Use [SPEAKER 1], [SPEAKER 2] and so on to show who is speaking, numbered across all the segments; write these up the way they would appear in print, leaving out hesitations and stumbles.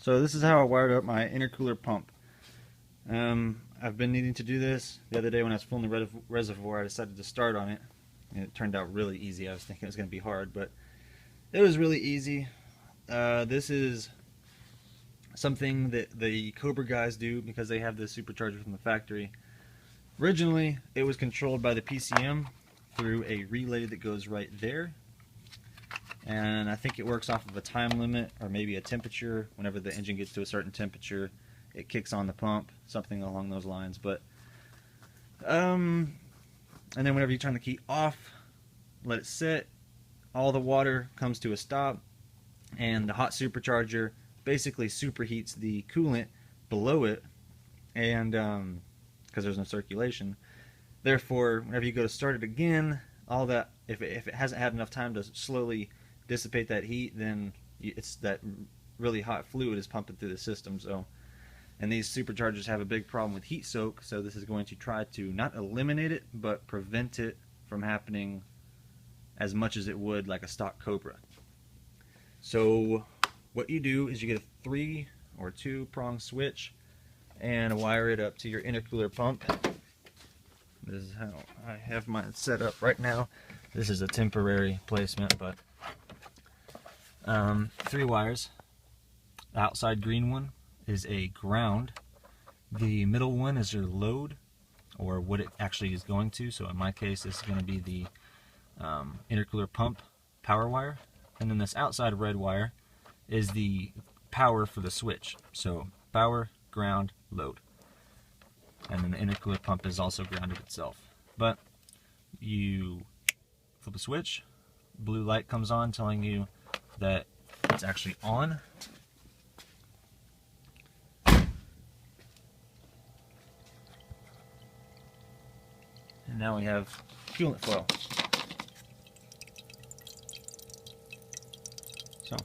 [SPEAKER 1] So this is how I wired up my intercooler pump. I've been needing to do this. The other day when I was filling the reservoir, I decided to start on it, and it turned out really easy. I was thinking it was going to be hard, but it was really easy. This is something that the Cobra guys do because they have this supercharger from the factory. Originally, it was controlled by the PCM through a relay that goes right there. And I think it works off of a time limit or maybe a temperature. Whenever the engine gets to a certain temperature, it kicks on the pump, something along those lines. But and then whenever you turn the key off, let it sit, all the water comes to a stop, and the hot supercharger basically superheats the coolant below it, and because there's no circulation. Therefore, whenever you go to start it again, all that, if it hasn't had enough time to slowly dissipate that heat, then it's that really hot fluid is pumping through the system. So, and these superchargers have a big problem with heat soak, so this is going to try to not eliminate it, but prevent it from happening as much as it would like a stock Cobra. So what you do is you get a 3 or 2 prong switch and wire it up to your intercooler pump. This is how I have mine set up right now. This is a temporary placement, but 3 wires. The outside green one is a ground. The middle one is your load, or what it actually is going to. So in my case, this is going to be the intercooler pump power wire. And then this outside red wire is the power for the switch. So power, ground, load. And then the intercooler pump is also grounded itself. But you flip a switch, blue light comes on telling you that it's actually on. And now we have coolant flow. So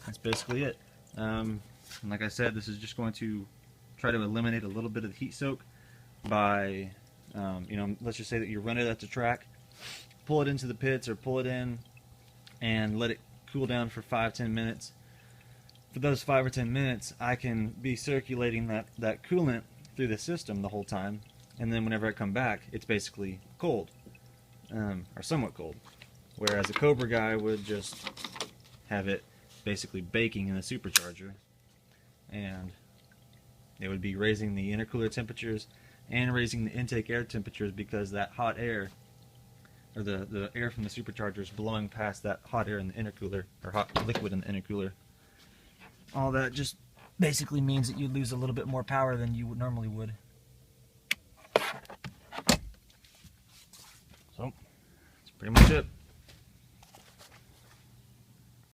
[SPEAKER 1] that's basically it. And like I said, this is just going to try to eliminate a little bit of the heat soak by, let's just say that you run it at the track, pull it into the pits or pull it in and let it cool down for 5-10 minutes. For those 5 or 10 minutes, I can be circulating that coolant through the system the whole time, and then whenever I come back, it's basically cold, or somewhat cold. Whereas a Cobra guy would just have it basically baking in the supercharger, and it would be raising the intercooler temperatures and raising the intake air temperatures, because that hot air, or the air from the supercharger, is blowing past that hot air in the intercooler, or hot liquid in the intercooler. All that just basically means that you lose a little bit more power than you normally would. So, that's pretty much it.